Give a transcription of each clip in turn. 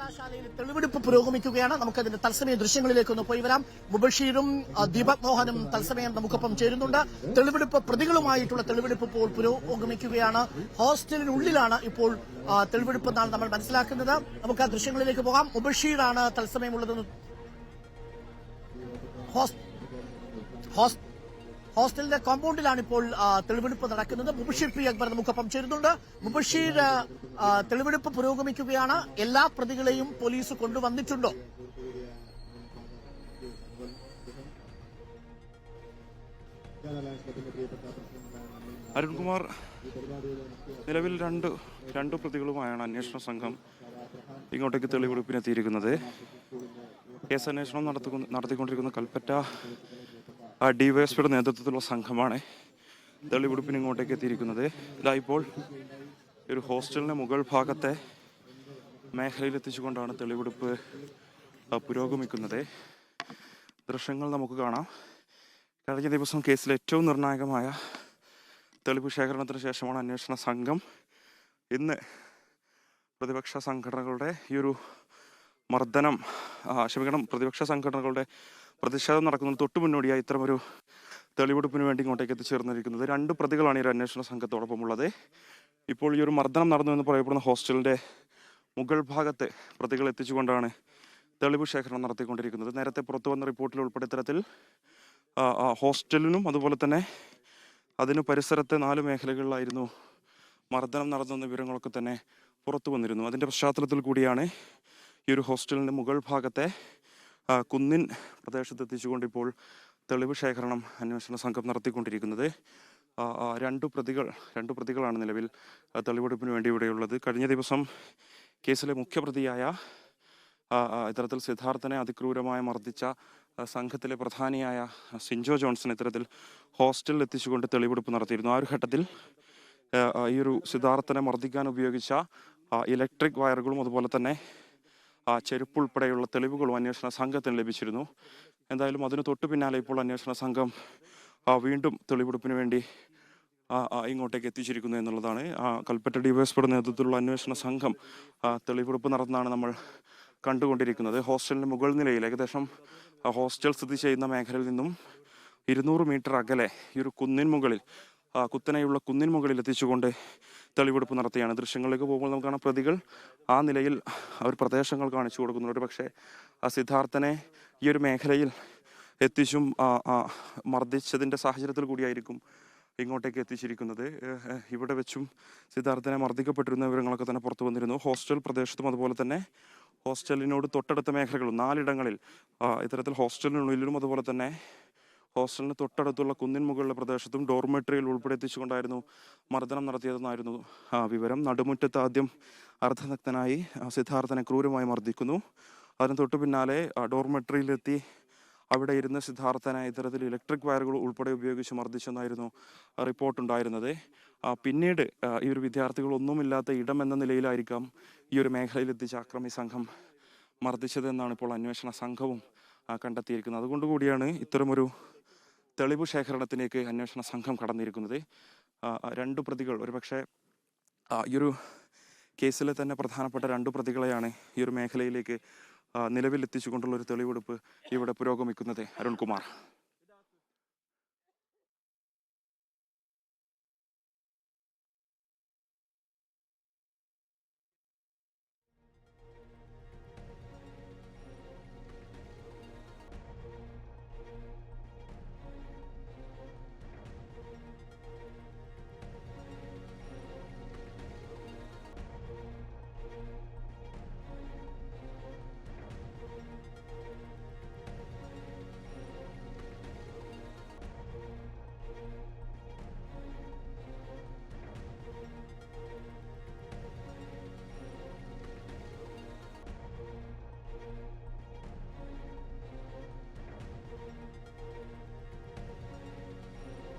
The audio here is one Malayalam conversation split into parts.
സർവകലാശാലയിൽ തെളിവെടുപ്പ് പുരോഗമിക്കുകയാണ്. നമുക്കതിന്റെ തത്സമയ ദൃശ്യങ്ങളിലേക്ക് ഒന്ന് പോയി വരാം. മുബഷീറും ദീപക് മോഹനും തത്സമയം നമുക്കൊപ്പം ചേരുന്നുണ്ട്. തെളിവെടുപ്പ് പ്രതികളുമായിട്ടുള്ള തെളിവെടുപ്പ് ഇപ്പോൾ പുരോഗമിക്കുകയാണ്. ഹോസ്റ്റലിനുള്ളിലാണ് ഇപ്പോൾ തെളിവെടുപ്പ് എന്നാണ് നമ്മൾ മനസ്സിലാക്കുന്നത്. നമുക്ക് ആ ദൃശ്യങ്ങളിലേക്ക് പോകാം. മുബഷീറാണ് തത്സമയമുള്ളത്. ഹോസ്റ്റലിന്റെ കോമ്പൗണ്ടിലാണ് ഇപ്പോൾ തെളിവെടുപ്പ് നടക്കുന്നത്. മുബഷീർ പി അക്ബർ നമുക്കൊപ്പം ചേരുന്നുണ്ട്. മുബഷീർ, തെളിവെടുപ്പ് പുരോഗമിക്കുകയാണ്. എല്ലാ പ്രതികളെയും പോലീസ് കൊണ്ടുവന്നിട്ടുണ്ടോ? അരുൺകുമാർ, നിലവിൽ രണ്ട് പ്രതികളുമായാണ് അന്വേഷണ സംഘം ഇങ്ങോട്ടേക്ക് തെളിവെടുപ്പിനെത്തിയിരിക്കുന്നത്. കേസ് അന്വേഷണം നടത്തിക്കൊണ്ടിരിക്കുന്ന കൽപ്പറ്റ ഡിവൈഎസ്പിയുടെ നേതൃത്വത്തിലുള്ള സംഘമാണ് തെളിവെടുപ്പിന് ഇങ്ങോട്ടേക്ക് എത്തിയിരിക്കുന്നത്. ഇപ്പോൾ ഒരു ഹോസ്റ്റലിന്റെ മുകൾ ഭാഗത്തെ മേഖലയിൽ എത്തിച്ചുകൊണ്ടാണ് തെളിവെടുപ്പ് പുരോഗമിക്കുന്നത്. ദൃശ്യങ്ങൾ നമുക്ക് കാണാം. കഴിഞ്ഞ ദിവസം കേസിൽ ഏറ്റവും നിർണായകമായ തെളിവ് ശേഖരണത്തിന് ശേഷമാണ് അന്വേഷണ സംഘം ഇന്ന് പ്രതിപക്ഷ സംഘടനകളുടെ ഈ ഒരു പ്രതിപക്ഷ സംഘടനകളുടെ പ്രതിഷേധം നടക്കുന്നതിന് തൊട്ടു മുന്നോടിയായി ഇത്തരമൊരു തെളിവെടുപ്പിന് വേണ്ടി ഇങ്ങോട്ടേക്ക് എത്തിച്ചേർന്നിരിക്കുന്നത്. രണ്ട് പ്രതികളാണ് ഈ ഒരു അന്വേഷണ സംഘത്തോടൊപ്പം ഉള്ളത്. ഇപ്പോൾ ഈ ഒരു മർദ്ദനം നടന്നു എന്ന് പറയപ്പെടുന്ന ഹോസ്റ്റലിന്റെ മുകൾ ഭാഗത്ത് പ്രതികൾ എത്തിച്ചുകൊണ്ടാണ് തെളിവ് ശേഖരണം നടത്തിക്കൊണ്ടിരിക്കുന്നത്. നേരത്തെ പുറത്തു വന്ന റിപ്പോർട്ടിൽ ഉൾപ്പെടെ ഇത്തരത്തിൽ ഹോസ്റ്റലിനും അതുപോലെ തന്നെ അതിന് പരിസരത്തെ 4 മേഖലകളിലായിരുന്നു മർദ്ദനം നടന്ന വിവരങ്ങളൊക്കെ തന്നെ പുറത്തു വന്നിരുന്നു. അതിൻ്റെ പശ്ചാത്തലത്തിൽ കൂടിയാണ് ഈ ഒരു ഹോസ്റ്റലിൻ്റെ മുകൾ ഭാഗത്തെ കുന്നിൻ പ്രദേശത്തെത്തിച്ചുകൊണ്ട് ഇപ്പോൾ തെളിവ് ശേഖരണം അന്വേഷണ സംഘം നടത്തിക്കൊണ്ടിരിക്കുന്നത്. രണ്ട് പ്രതികളാണ് നിലവിൽ തെളിവെടുപ്പിന് വേണ്ടി ഇവിടെയുള്ളത്. കഴിഞ്ഞ ദിവസം കേസിലെ മുഖ്യപ്രതിയായ ഇത്തരത്തിൽ സിദ്ധാർത്ഥനെ അതിക്രൂരമായി മർദ്ദിച്ച സംഘത്തിലെ പ്രധാനിയായ സിൻജോ ജോൺസൺ ഇത്തരത്തിൽ ഹോസ്റ്റലിൽ എത്തിച്ചുകൊണ്ട് തെളിവെടുപ്പ് നടത്തിയിരുന്നു. ആ ഒരു ഘട്ടത്തിൽ ഈ ഒരു സിദ്ധാർത്ഥനെ മർദ്ദിക്കാൻ ഉപയോഗിച്ച ഇലക്ട്രിക് വയറുകളും അതുപോലെ തന്നെ ചെരുപ്പുൾപ്പെടെയുള്ള തെളിവുകളും അന്വേഷണ സംഘത്തിന് ലഭിച്ചിരുന്നു. എന്തായാലും അതിന് തൊട്ടു പിന്നാലെ ഇപ്പോൾ അന്വേഷണ സംഘം വീണ്ടും തെളിവെടുപ്പിന് വേണ്ടി ഇങ്ങോട്ടേക്ക് എത്തിച്ചിരിക്കുന്നു എന്നുള്ളതാണ്. കൽപ്പറ്റ ഡിവൈഎസ്പിയുടെ നേതൃത്വത്തിലുള്ള അന്വേഷണ സംഘം തെളിവെടുപ്പ് നടന്നാണ് നമ്മൾ കണ്ടുകൊണ്ടിരിക്കുന്നത്. ഹോസ്റ്റലിൻ്റെ മുകൾ നിലയിൽ ഏകദേശം ഹോസ്റ്റൽ സ്ഥിതി ചെയ്യുന്ന മേഖലയിൽ നിന്നും 200 മീറ്റർ അകലെ ഈ ഒരു കുത്തനെയുള്ള കുന്നിൻ മുകളിൽ എത്തിച്ചുകൊണ്ട് തെളിവെടുപ്പ് നടത്തിയാണ്. ദൃശ്യങ്ങളിലേക്ക് പോകുമ്പോൾ നമുക്ക് കാണാം പ്രതികൾ ആ നിലയിൽ അവർ പ്രദേശങ്ങൾ കാണിച്ചു കൊടുക്കുന്നുണ്ട്. പക്ഷേ സിദ്ധാർത്ഥനെ ഈ ഒരു മേഖലയിൽ എത്തിച്ചും മർദ്ദിച്ചതിൻ്റെ സാഹചര്യത്തിൽ കൂടിയായിരിക്കും ഇങ്ങോട്ടേക്ക് എത്തിച്ചിരിക്കുന്നത്. ഇവിടെ വെച്ചും സിദ്ധാർത്ഥനെ മർദ്ദിക്കപ്പെട്ടിരുന്ന വിവരങ്ങളൊക്കെ തന്നെ പുറത്തു വന്നിരുന്നു. ഹോസ്റ്റൽ പ്രദേശത്തും അതുപോലെ തന്നെ ഹോസ്റ്റലിനോട് തൊട്ടടുത്ത മേഖലകളും 4 ഇടങ്ങളിൽ ഇത്തരത്തിൽ ഹോസ്റ്റലിനുള്ളിലും അതുപോലെ തന്നെ ഹോസ്റ്റലിന് തൊട്ടടുത്തുള്ള കുന്നിൻ മുകളിലെ പ്രദേശത്തും ഡോർമെട്രിയിൽ ഉൾപ്പെടെ എത്തിച്ചുകൊണ്ടായിരുന്നു മർദ്ദനം നടത്തിയതെന്നായിരുന്നു വിവരം. നടുമുറ്റത്ത് ആദ്യം അർദ്ധനഗ്നനായി സിദ്ധാർത്ഥനെ ക്രൂരമായി മർദ്ദിക്കുന്നു. അതിന് തൊട്ടു പിന്നാലെ ഡോർമെട്രിയിലെത്തി അവിടെ ഇരുന്ന് സിദ്ധാർത്ഥനെ ഇത്തരത്തിൽ ഇലക്ട്രിക് വയറുകൾ ഉൾപ്പെടെ ഉപയോഗിച്ച് മർദ്ദിച്ചെന്നായിരുന്നു റിപ്പോർട്ടുണ്ടായിരുന്നത്. പിന്നീട് ഈ ഒരു വിദ്യാർത്ഥികളൊന്നുമില്ലാത്ത ഇടം എന്ന നിലയിലായിരിക്കാം ഈ ഒരു മേഖലയിലെത്തിച്ച അക്രമി സംഘം മർദ്ദിച്ചതെന്നാണ് ഇപ്പോൾ അന്വേഷണ സംഘവും കണ്ടെത്തിയിരിക്കുന്നത്. അതുകൊണ്ടുകൂടിയാണ് ഇത്തരമൊരു തെളിവ് ശേഖരണത്തിലേക്ക് അന്വേഷണ സംഘം കടന്നിരിക്കുന്നത്. രണ്ട് പ്രതികൾ, ഒരുപക്ഷെ ഈ ഒരു കേസിലെ തന്നെ പ്രധാനപ്പെട്ട 2 പ്രതികളെയാണ് ഈ ഒരു മേഖലയിലേക്ക് നിലവിലെത്തിച്ചുകൊണ്ടുള്ള ഒരു തെളിവെടുപ്പ് ഇവിടെ പുരോഗമിക്കുന്നത്. അരുൺകുമാർ.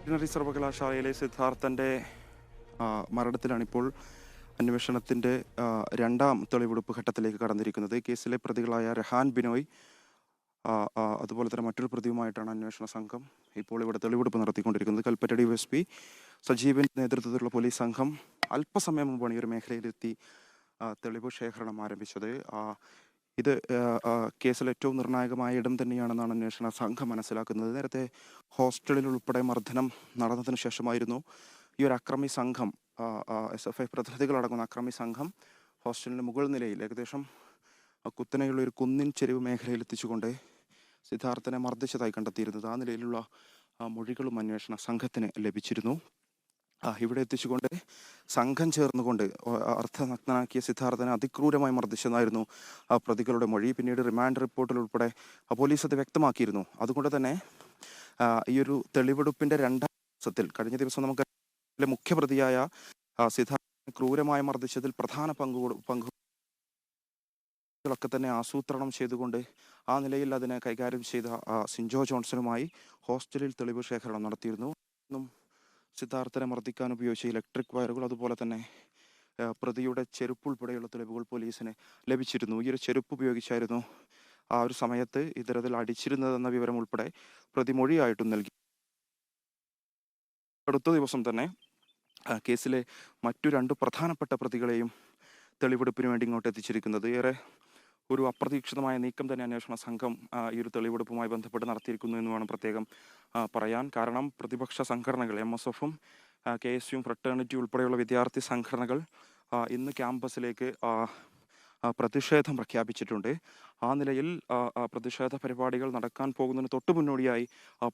വെറ്റിനറി സർവകലാശാലയിലെ സിദ്ധാർത്ഥൻ്റെ മരണത്തിലാണിപ്പോൾ അന്വേഷണത്തിൻ്റെ 2ാം തെളിവെടുപ്പ് ഘട്ടത്തിലേക്ക് കടന്നിരിക്കുന്നത്. കേസിലെ പ്രതികളായ രഹാൻ ബിനോയ് അതുപോലെ തന്നെ മറ്റൊരു പ്രതിയുമായിട്ടാണ് അന്വേഷണ സംഘം ഇപ്പോൾ ഇവിടെ തെളിവെടുപ്പ് നടത്തിക്കൊണ്ടിരിക്കുന്നത്. കൽപ്പറ്റ ഡിവൈഎസ്പി സജീവൻ നേതൃത്വത്തിലുള്ള പോലീസ് സംഘം അല്പസമയം മുമ്പാണ് ഈ ഒരു മേഖലയിലെത്തി തെളിവ് ശേഖരണം ആരംഭിച്ചത്. ഇത് കേസിൽ ഏറ്റവും നിർണായകമായ ഇടം തന്നെയാണെന്നാണ് അന്വേഷണ സംഘം മനസ്സിലാക്കുന്നത്. നേരത്തെ ഹോസ്റ്റലിൽ ഉൾപ്പെടെ മർദ്ദനം നടന്നതിന് ശേഷമായിരുന്നു ഈ ഒരു അക്രമി സംഘം, SFI പ്രതിനിധികളടങ്ങുന്ന അക്രമി സംഘം ഹോസ്റ്റലിൻ്റെ മുകൾ നിലയിൽ ഏകദേശം കുത്തനെയുള്ള ഒരു കുന്നിൻ ചെരിവ് മേഖലയിൽ എത്തിച്ചുകൊണ്ട് സിദ്ധാർത്ഥനെ മർദ്ദിച്ചതായി കണ്ടെത്തിയിരുന്നത്. ആ നിലയിലുള്ള മൊഴികളും അന്വേഷണ സംഘത്തിന് ലഭിച്ചിരുന്നു. ഇവിടെ എത്തിച്ചുകൊണ്ട് സംഘം ചേർന്നുകൊണ്ട് അർദ്ധനഗ്നനാക്കിയ സിദ്ധാർത്ഥനെ അതിക്രൂരമായി മർദ്ദിച്ചതായിരുന്നു പ്രതികളുടെ മൊഴി. പിന്നീട് റിമാൻഡ് റിപ്പോർട്ടിൽ ഉൾപ്പെടെ പോലീസ് അത് വ്യക്തമാക്കിയിരുന്നു. അതുകൊണ്ട് തന്നെ ഈ ഒരു തെളിവെടുപ്പിന്റെ രണ്ടാം ദിവസത്തിൽ കഴിഞ്ഞ ദിവസം നമുക്ക് മുഖ്യപ്രതിയായ സിദ്ധാർത്ഥനെ ക്രൂരമായി മർദ്ദിച്ചതിൽ പ്രധാന പങ്കുകളൊക്കെ തന്നെ ആസൂത്രണം ചെയ്തുകൊണ്ട് ആ നിലയിൽ അതിനെ കൈകാര്യം ചെയ്ത സിൻജോ ജോൺസണുമായി ഹോസ്റ്റലിൽ തെളിവ് ശേഖരണം നടത്തിയിരുന്നു. സിദ്ധാർത്ഥനെ മർദ്ദിക്കാൻ ഉപയോഗിച്ച ഇലക്ട്രിക് വയറുകൾ, അതുപോലെ തന്നെ പ്രതിയുടെ ചെരുപ്പ് ഉൾപ്പെടെയുള്ള തെളിവുകൾ പോലീസിന് ലഭിച്ചിരുന്നു. ഈ ഒരു ചെരുപ്പ് ഉപയോഗിച്ചായിരുന്നു ആ ഒരു സമയത്ത് ഇത്തരത്തിൽ അടിച്ചിരുന്നതെന്ന വിവരം ഉൾപ്പെടെ പ്രതി മൊഴിയായിട്ടും നൽകി. അടുത്ത ദിവസം തന്നെ കേസിലെ മറ്റു 2 പ്രധാനപ്പെട്ട പ്രതികളെയും തെളിവെടുപ്പിന് വേണ്ടി ഇങ്ങോട്ട് എത്തിച്ചിരിക്കുന്നത്. ഏറെ ഒരു അപ്രതീക്ഷിതമായ നീക്കം തന്നെ അന്വേഷണ സംഘം ഈ ഒരു തെളിവെടുപ്പുമായി ബന്ധപ്പെട്ട് നടത്തിയിരിക്കുന്നു എന്ന് വേണം പ്രത്യേകം പറയാൻ. കാരണം പ്രതിപക്ഷ സംഘടനകൾ MSFും KSUം ഫ്രട്ടേണിറ്റി ഉൾപ്പെടെയുള്ള വിദ്യാർത്ഥി സംഘടനകൾ ഇന്ന് ക്യാമ്പസിലേക്ക് പ്രതിഷേധം പ്രഖ്യാപിച്ചിട്ടുണ്ട്. ആ നിലയിൽ പ്രതിഷേധ പരിപാടികൾ നടക്കാൻ പോകുന്നതിന് തൊട്ടു മുന്നോടിയായി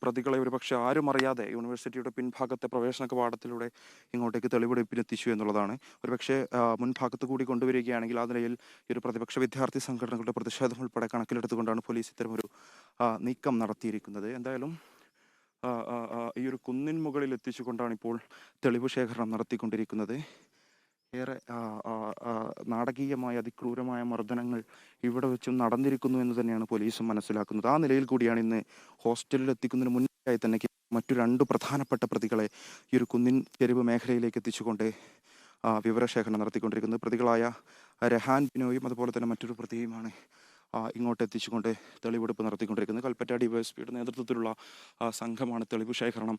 പ്രതികളെ ഒരുപക്ഷെ ആരും അറിയാതെ യൂണിവേഴ്സിറ്റിയുടെ പിൻഭാഗത്തെ പ്രവേശന കവാടത്തിലൂടെ ഇങ്ങോട്ടേക്ക് തെളിവെടുപ്പിനെത്തിച്ചു എന്നുള്ളതാണ്. ഒരുപക്ഷെ മുൻഭാഗത്ത് കൂടി കൊണ്ടുവരികയാണെങ്കിൽ ആ നിലയിൽ ഈ ഒരു പ്രതിപക്ഷ വിദ്യാർത്ഥി സംഘടനകളുടെ പ്രതിഷേധം ഉൾപ്പെടെ കണക്കിലെടുത്തുകൊണ്ടാണ് പോലീസ് ഇത്തരമൊരു നീക്കം നടത്തിയിരിക്കുന്നത്. എന്തായാലും ഈ ഒരു കുന്നിൻ മുകളിൽ എത്തിച്ചുകൊണ്ടാണ് ഇപ്പോൾ തെളിവ് ശേഖരണം നടത്തിക്കൊണ്ടിരിക്കുന്നത്. ഏറെ നാടകീയമായ അതിക്രൂരമായ മർദ്ദനങ്ങൾ ഇവിടെ വെച്ചും നടന്നിരിക്കുന്നു എന്ന് തന്നെയാണ് പോലീസും മനസ്സിലാക്കുന്നത്. ആ നിലയിൽ കൂടിയാണ് ഇന്ന് ഹോസ്റ്റലിൽ എത്തിക്കുന്നതിന് മുന്നായി തന്നെ മറ്റു 2 പ്രധാനപ്പെട്ട പ്രതികളെ ഈ ഒരു കുന്നിൻ ചെരിവ് മേഖലയിലേക്ക് എത്തിച്ചുകൊണ്ട് വിവരശേഖരണം നടത്തിക്കൊണ്ടിരിക്കുന്നത്. പ്രതികളായ രഹാൻ ബിനോയും അതുപോലെ തന്നെ മറ്റൊരു പ്രതിയുമാണ് ഇങ്ങോട്ട് എത്തിച്ചുകൊണ്ട് തെളിവെടുപ്പ് നടത്തിക്കൊണ്ടിരിക്കുന്നത്. കൽപ്പറ്റ ഡിവൈഎസ്പിയുടെ നേതൃത്വത്തിലുള്ള സംഘമാണ് തെളിവ് ശേഖരണം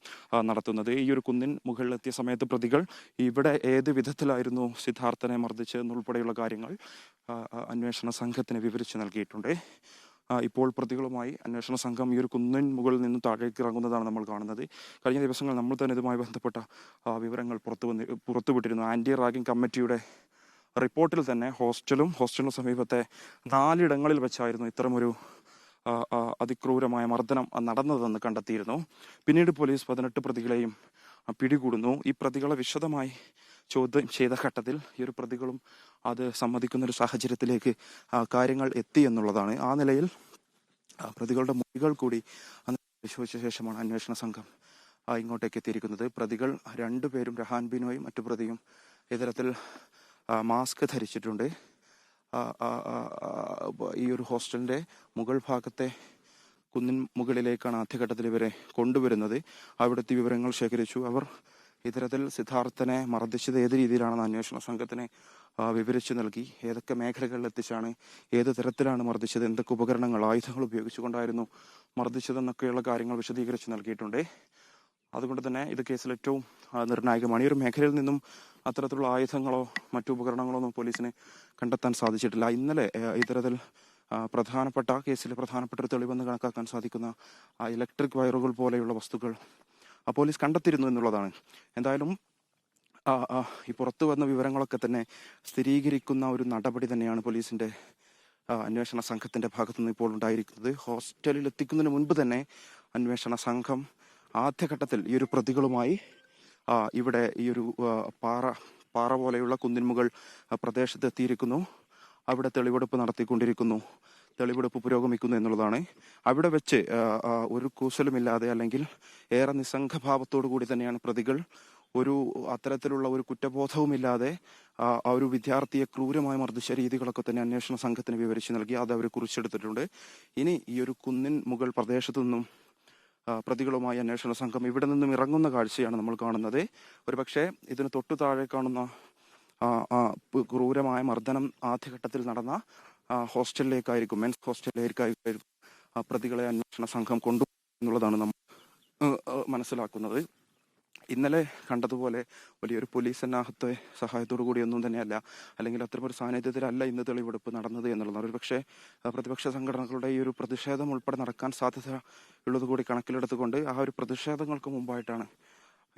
നടത്തുന്നത്. ഈ ഒരു കുന്നിൻ മുകളിലെത്തിയ സമയത്ത് പ്രതികൾ ഇവിടെ ഏത് വിധത്തിലായിരുന്നു സിദ്ധാർത്ഥനെ മർദ്ദിച്ചതെന്നുൾപ്പെടെയുള്ള കാര്യങ്ങൾ അന്വേഷണ സംഘത്തിന് വിവരിച്ച് നൽകിയിട്ടുണ്ട്. ഇപ്പോൾ പ്രതികളുമായി അന്വേഷണ സംഘം ഈ ഒരു കുന്നിൻ മുകളിൽ നിന്ന് താഴേക്ക് ഇറങ്ങുന്നതാണ് നമ്മൾ കാണുന്നത്. കഴിഞ്ഞ ദിവസങ്ങൾ നമ്മൾ തന്നെ ഇതുമായി ബന്ധപ്പെട്ട വിവരങ്ങൾ പുറത്തുവിട്ടിരുന്നു. ആൻറ്റി റാഗിംഗ് കമ്മിറ്റിയുടെ റിപ്പോർട്ടിൽ തന്നെ ഹോസ്റ്റലിന് സമീപത്തെ 4 ഇടങ്ങളിൽ വെച്ചായിരുന്നു ഇത്തരമൊരു അതിക്രൂരമായ മർദ്ദനം നടന്നതെന്ന് കണ്ടെത്തിയിരുന്നു. പിന്നീട് പോലീസ് 18 പ്രതികളെയും പിടികൂടുന്നു. ഈ പ്രതികളെ വിശദമായി ചോദ്യം ചെയ്ത ഘട്ടത്തിൽ ഈ ഒരു പ്രതികളും അത് സമ്മതിക്കുന്നൊരു സാഹചര്യത്തിലേക്ക് കാര്യങ്ങൾ എത്തി എന്നുള്ളതാണ്. ആ നിലയിൽ പ്രതികളുടെ മൊഴികൾ കൂടി പരിശോധിച്ച ശേഷമാണ് അന്വേഷണ സംഘം ഇങ്ങോട്ടേക്ക് എത്തിയിരിക്കുന്നത്. പ്രതികൾ 2 പേരും രഹാൻ ബിനോയും മറ്റു പ്രതിയും ഇത്തരത്തിൽ മാസ്ക് ധരിച്ചിട്ടുണ്ട്. ഈ ഒരു ഹോസ്റ്റലിൻ്റെ മുകൾ ഭാഗത്തെ കുന്നിൻ മുകളിലേക്കാണ് ആദ്യഘട്ടത്തിൽ ഇവരെ കൊണ്ടുവരുന്നത്. അവിടുത്തെ വിവരങ്ങൾ ശേഖരിച്ചു. അവർ ഇത്തരത്തിൽ സിദ്ധാർത്ഥനെ മർദ്ദിച്ചത് ഏത് രീതിയിലാണെന്ന് അന്വേഷണ സംഘത്തിന് വിവരിച്ചു നൽകി. ഏതൊക്കെ മേഖലകളിൽ എത്തിച്ചാണ്, ഏത് തരത്തിലാണ് മർദ്ദിച്ചത്, എന്തൊക്കെ ഉപകരണങ്ങൾ, ആയുധങ്ങൾ ഉപയോഗിച്ചുകൊണ്ടായിരുന്നു മർദ്ദിച്ചതെന്നൊക്കെയുള്ള കാര്യങ്ങൾ വിശദീകരിച്ച് നൽകിയിട്ടുണ്ട്. അതുകൊണ്ട് തന്നെ ഇത് കേസിൽ ഏറ്റവും നിർണായകമാണ്. ഈ ഒരു മേഖലയിൽ നിന്നും അത്തരത്തിലുള്ള ആയുധങ്ങളോ മറ്റു ഉപകരണങ്ങളോ ഒന്നും പോലീസിന് കണ്ടെത്താൻ സാധിച്ചിട്ടില്ല. ഇന്നലെ ഇത്തരത്തിൽ കേസിലെ പ്രധാനപ്പെട്ട ഒരു തെളിവെന്ന് കണക്കാക്കാൻ സാധിക്കുന്ന ഇലക്ട്രിക് വയറുകൾ പോലെയുള്ള വസ്തുക്കൾ പോലീസ് കണ്ടെത്തിയിരുന്നു എന്നുള്ളതാണ്. എന്തായാലും ഈ പുറത്തു വന്ന വിവരങ്ങളൊക്കെ തന്നെ സ്ഥിരീകരിക്കുന്ന ഒരു നടപടി തന്നെയാണ് പോലീസിന്റെ അന്വേഷണ സംഘത്തിന്റെ ഭാഗത്തുനിന്ന് ഇപ്പോൾ ഉണ്ടായിരിക്കുന്നത്. ഹോസ്റ്റലിൽ എത്തിക്കുന്നതിന് മുൻപ് തന്നെ അന്വേഷണ സംഘം ആദ്യഘട്ടത്തിൽ ഈ ഒരു പ്രതികളുമായി ഇവിടെ ഈ ഒരു പാറ പോലെയുള്ള കുന്നിൻമുകൾ പ്രദേശത്ത് എത്തിയിരിക്കുന്നു. അവിടെ തെളിവെടുപ്പ് നടത്തിക്കൊണ്ടിരിക്കുന്നു. തെളിവെടുപ്പ് പുരോഗമിക്കുന്നു എന്നുള്ളതാണ്. അവിടെ വെച്ച് ഒരു കൂസലുമില്ലാതെ അല്ലെങ്കിൽ ഏറെ നിസ്സംഗഭാവത്തോടു കൂടി തന്നെയാണ് പ്രതികൾ അത്തരത്തിലുള്ള ഒരു കുറ്റബോധവുമില്ലാതെ ഒരു വിദ്യാർത്ഥിയെ ക്രൂരമായി മർദ്ദിച്ച രീതികളൊക്കെ തന്നെ അന്വേഷണ സംഘത്തിന് വിവരിച്ചു നൽകി. അത് അവർ കുറിച്ചെടുത്തിട്ടുണ്ട്. ഇനി ഈ ഒരു കുന്നിൻ മുകൾ പ്രദേശത്തു നിന്നും പ്രതികളുമായി അന്വേഷണ സംഘം ഇവിടെ നിന്നും ഇറങ്ങുന്ന കാഴ്ചയാണ് നമ്മൾ കാണുന്നത്. ഒരുപക്ഷെ ഇതിന് തൊട്ടു താഴെ കാണുന്ന ക്രൂരമായ മർദ്ദനം ആദ്യഘട്ടത്തിൽ നടന്ന ഹോസ്റ്റലിലേക്കായിരിക്കും, മെൻസ് ഹോസ്റ്റലിലേക്കായിരിക്കും പ്രതികളെ അന്വേഷണ സംഘം കൊണ്ടുപോകും എന്നുള്ളതാണ് നമ്മൾ മനസ്സിലാക്കുന്നത്. ഇന്നലെ കണ്ടതുപോലെ വലിയൊരു പോലീസ് സന്നാഹത്തെ സഹായത്തോടു കൂടിയൊന്നും തന്നെയല്ല, അല്ലെങ്കിൽ അത്തരമൊരു സാന്നിധ്യത്തിലല്ല ഇന്ന് തെളിവെടുപ്പ് നടന്നത് എന്നുള്ളതാണ്. ഒരു പക്ഷേ പ്രതിപക്ഷ സംഘടനകളുടെ ഈ ഒരു പ്രതിഷേധം ഉൾപ്പെടെ നടക്കാൻ സാധ്യത ഉള്ളത് കൂടി കണക്കിലെടുത്തുകൊണ്ട് ആ ഒരു പ്രതിഷേധങ്ങൾക്ക് മുമ്പായിട്ടാണ്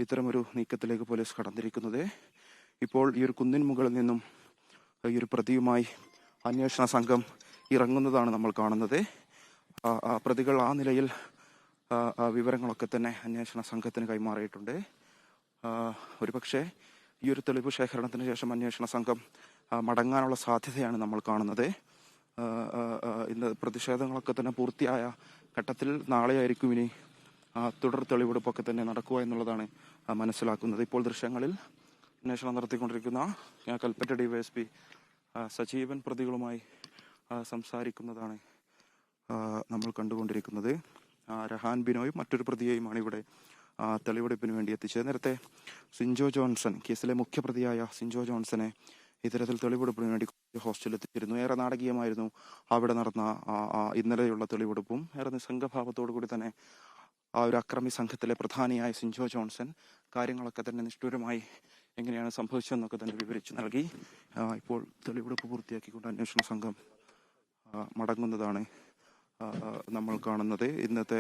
ഇത്തരമൊരു നീക്കത്തിലേക്ക് പോലീസ് കടന്നിരിക്കുന്നത്. ഇപ്പോൾ ഈ ഒരു കുന്നിൻ മുകളിൽ നിന്നും ഈ ഒരു പ്രതിയുമായി അന്വേഷണ സംഘം ഇറങ്ങുന്നതാണ് നമ്മൾ കാണുന്നത്. പ്രതികൾ ആ നിലയിൽ വിവരങ്ങളൊക്കെ തന്നെ അന്വേഷണ സംഘത്തിന് കൈമാറിയിട്ടുണ്ട്. ഒരുപക്ഷെ ഈ ഒരു തെളിവ് ശേഖരണത്തിന് ശേഷം അന്വേഷണ സംഘം മടങ്ങാനുള്ള സാധ്യതയാണ് നമ്മൾ കാണുന്നത്. ഇന്ന് പ്രതിഷേധങ്ങളൊക്കെ തന്നെ പൂർത്തിയായ ഘട്ടത്തിൽ നാളെയായിരിക്കും ഇനി തുടർ തെളിവെടുപ്പൊക്കെ തന്നെ നടക്കുക എന്നുള്ളതാണ് മനസ്സിലാക്കുന്നത്. ഇപ്പോൾ ദൃശ്യങ്ങളിൽ അന്വേഷണം നടത്തിക്കൊണ്ടിരിക്കുന്ന കൽപ്പറ്റ ഡിവൈഎസ്പി സജീവൻ പ്രതികളുമായി സംസാരിക്കുന്നതാണ് നമ്മൾ കണ്ടുകൊണ്ടിരിക്കുന്നത്. രഹാൻ ബിനോയും മറ്റൊരു പ്രതിയെയുമാണ് ഇവിടെ തെളിവെടുപ്പിന് വേണ്ടി എത്തിച്ചത്. നേരത്തെ സിൻജോ ജോൺസൺ, കേസിലെ മുഖ്യപ്രതിയായ സിൻജോ ജോൺസനെ ഇത്തരത്തിൽ തെളിവെടുപ്പിന് വേണ്ടി ഹോസ്റ്റലിൽ എത്തിച്ചിരുന്നു. ഏറെ നാടകീയമായിരുന്നു അവിടെ നടന്ന ഇന്നലെയുള്ള തെളിവെടുപ്പും. ഏറെ നിസ്സംഗഭാവത്തോടു കൂടി തന്നെ ആ ഒരു അക്രമി സംഘത്തിലെ പ്രധാനിയായ സിൻജോ ജോൺസൺ കാര്യങ്ങളൊക്കെ തന്നെ നിഷ്ഠൂരമായി എങ്ങനെയാണ് സംഭവിച്ചതെന്നൊക്കെ തന്നെ വിവരിച്ചു നൽകി. ഇപ്പോൾ തെളിവെടുപ്പ് പൂർത്തിയാക്കിക്കൊണ്ട് അന്വേഷണ സംഘം മടങ്ങുന്നതാണ് നമ്മൾ കാണുന്നത്. ഇന്നത്തെ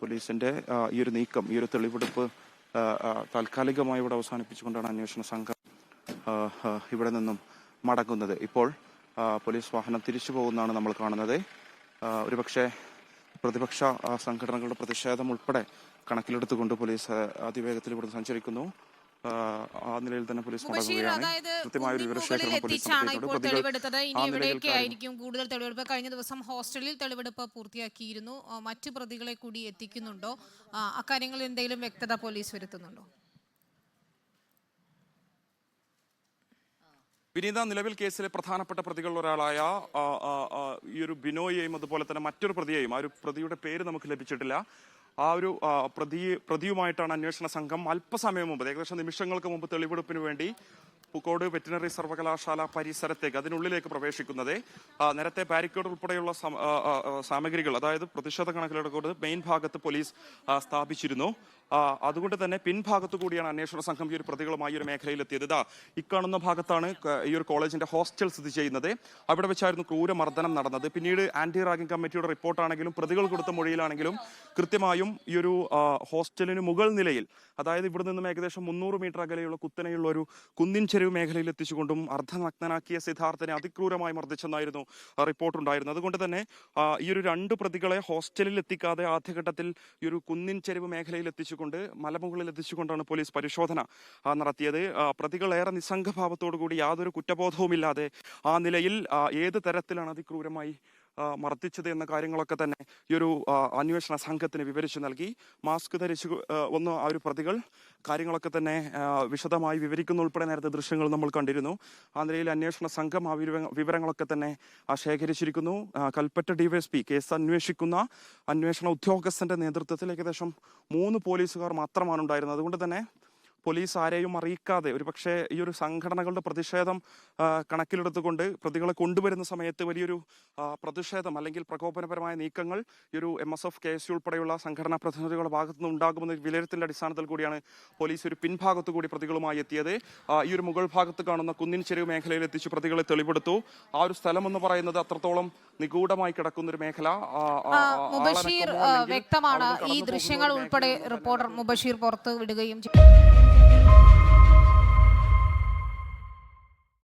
പോലീസിന്റെ ഈ ഒരു നീക്കം, ഈ ഒരു തെളിവെടുപ്പ് താൽക്കാലികമായി ഇവിടെ അവസാനിപ്പിച്ചുകൊണ്ടാണ് അന്വേഷണ സംഘം ഇവിടെ നിന്നും മടങ്ങുന്നത്. ഇപ്പോൾ പോലീസ് വാഹനം തിരിച്ചു പോകുന്നതാണ് നമ്മൾ കാണുന്നത്. ഒരുപക്ഷെ പ്രതിപക്ഷ സംഘടനകളുടെ പ്രതിഷേധം ഉൾപ്പെടെ കണക്കിലെടുത്തുകൊണ്ട് പോലീസ് അതിവേഗത്തിൽ ഇവിടെ സഞ്ചരിക്കുന്നു. ആ നിലയിൽ തന്നെ പോലീസ് മടങ്ങുകയാണ്. കൃത്യമായ ഒരു വിവരശേഖരണം പോലീസ് തെളിവെടുത്തത്. ഇനി എവിടെയൊക്കെ ആയിരിക്കും കൂടുതൽ തെളിവെടുപ്പ്? കഴിഞ്ഞ ദിവസം ഹോസ്റ്റലിൽ തെളിവെടുപ്പ് പൂർത്തിയാക്കിയിരുന്നു. മറ്റു പ്രതികളെ കൂടി എത്തിക്കുന്നുണ്ടോ? അക്കാര്യങ്ങളിൽ എന്തെങ്കിലും വ്യക്തത പോലീസ് വരുത്തുന്നുണ്ടോ? വിനീത, നിലവിൽ കേസിലെ പ്രധാനപ്പെട്ട പ്രതികളിൽ ഒരാളായ ഈ ഒരു ബിനോയെയും അതുപോലെ തന്നെ മറ്റൊരു പ്രതിയെയും, ആ ഒരു പ്രതിയുടെ പേര് നമുക്ക് ലഭിച്ചിട്ടില്ല, ആ ഒരു പ്രതിയുമായിട്ടാണ് അന്വേഷണ സംഘം അല്പസമയം മുമ്പ്, ഏകദേശം നിമിഷങ്ങൾക്ക് മുമ്പ് തെളിവെടുപ്പിന് വേണ്ടി പൂക്കോട് വെറ്റിനറി സർവകലാശാല പരിസരത്തേക്ക്, അതിനുള്ളിലേക്ക് പ്രവേശിക്കുന്നത്. നേരത്തെ ബാരിക്കേഡ് ഉൾപ്പെടെയുള്ള സാമഗ്രികൾ, അതായത് പ്രതിഷേധ കണക്കിലെടുക്കുന്നത് മെയിൻ ഭാഗത്ത് പോലീസ് സ്ഥാപിച്ചിരുന്നു. അതുകൊണ്ട് തന്നെ പിൻഭാഗത്തു കൂടിയാണ് അന്വേഷണ സംഘം ഈ ഒരു പ്രതികളുമായി ഒരു മേഖലയിലെത്തിയത്. ഇക്കാണുന്ന ഭാഗത്താണ് ഈ ഒരു കോളേജിന്റെ ഹോസ്റ്റൽ സ്ഥിതി ചെയ്യുന്നത്. അവിടെ വെച്ചായിരുന്നു ക്രൂരമർദ്ദനം നടന്നത്. പിന്നീട് ആന്റി റാഗിംഗ് കമ്മിറ്റിയുടെ റിപ്പോർട്ടാണെങ്കിലും പ്രതികൾ കൊടുത്ത മൊഴിയിലാണെങ്കിലും കൃത്യമായും ഈ ഒരു ഹോസ്റ്റലിന് മുകൾ നിലയിൽ, അതായത് ഇവിടെ നിന്നും ഏകദേശം 300 മീറ്റർ അകലെയുള്ള കുത്തനെയുള്ള ഒരു കുന്നിൻ ചെരുവ് മേഖലയിൽ എത്തിച്ചുകൊണ്ടും അർദ്ധനഗ്നനാക്കിയ സിദ്ധാർത്ഥനെ അതിക്രൂരമായി മർദ്ദിച്ചെന്നായിരുന്നു റിപ്പോർട്ടുണ്ടായിരുന്നത്. അതുകൊണ്ട് തന്നെ ഈ ഒരു 2 പ്രതികളെ ഹോസ്റ്റലിൽ എത്തിക്കാതെ ആദ്യഘട്ടത്തിൽ ഈ ഒരു കുന്നിൻ ചെരുവ് മേഖലയിൽ എത്തിച്ചുകൊണ്ട്, മലമുകളിൽ എത്തിച്ചുകൊണ്ടാണ് പോലീസ് പരിശോധന നടത്തിയത്. പ്രതികൾ ഏറെ നിസ്സംഗഭാവത്തോടു കൂടി യാതൊരു കുറ്റബോധവുമില്ലാതെ ആ നിലയിൽ ഏത് തരത്തിലാണ് അതിക്രൂരമായി മർദ്ദിച്ചത് എന്ന കാര്യങ്ങളൊക്കെ തന്നെ ഈ ഒരു അന്വേഷണ സംഘത്തിന് വിവരിച്ചു നൽകി. മാസ്ക് ധരിച്ചു വന്ന ആ ഒരു പ്രതികൾ കാര്യങ്ങളൊക്കെ തന്നെ വിശദമായി വിവരിക്കുന്ന ഉൾപ്പെടെ നേരത്തെ ദൃശ്യങ്ങൾ നമ്മൾ കണ്ടിരുന്നു. ആ നിലയിൽ അന്വേഷണ സംഘം ആ വിവരങ്ങളൊക്കെ തന്നെ ശേഖരിച്ചിരിക്കുന്നു. കൽപ്പറ്റ ഡിവൈഎസ്പി കേസ് അന്വേഷിക്കുന്ന അന്വേഷണ ഉദ്യോഗസ്ഥന്റെ നേതൃത്വത്തിൽ ഏകദേശം 3 പോലീസുകാർ മാത്രമാണ് ഉണ്ടായിരുന്നത്. അതുകൊണ്ട് തന്നെ പോലീസ് ആരെയും അറിയിക്കാതെ, ഒരുപക്ഷെ ഈ ഒരു സംഘടനകളുടെ പ്രതിഷേധം കണക്കിലെടുത്തുകൊണ്ട് പ്രതികളെ കൊണ്ടുവരുന്ന സമയത്ത് വലിയൊരു പ്രതിഷേധം അല്ലെങ്കിൽ പ്രകോപനപരമായ നീക്കങ്ങൾ ഈ ഒരു MSF, KSU ഉൾപ്പെടെയുള്ള സംഘടനാ പ്രതിനിധികളുടെ ഭാഗത്തുനിന്ന് ഉണ്ടാകുമെന്ന വിലയിരുത്തലിന്റെ അടിസ്ഥാനത്തിൽ കൂടിയാണ് പോലീസ് ഒരു പിൻഭാഗത്തു കൂടി പ്രതികളുമായി എത്തിയത്. ഈ ഒരു മുകൾ ഭാഗത്ത് കാണുന്ന കുന്നിൻ ചെരുവ് മേഖലയിൽ എത്തിച്ച് പ്രതികളെ തെളിവെടുത്തു. ആ ഒരു സ്ഥലം എന്ന് പറയുന്നത് അത്രത്തോളം നിഗൂഢമായി കിടക്കുന്ന ഒരു മേഖല. മുബഷീർ, വ്യക്തമാണ് ഈ ദൃശ്യങ്ങൾ ഉൾപ്പെടെ റിപ്പോർട്ടർ മുബഷീർ പുറത്തു വിടുകയും ചെയ്തു.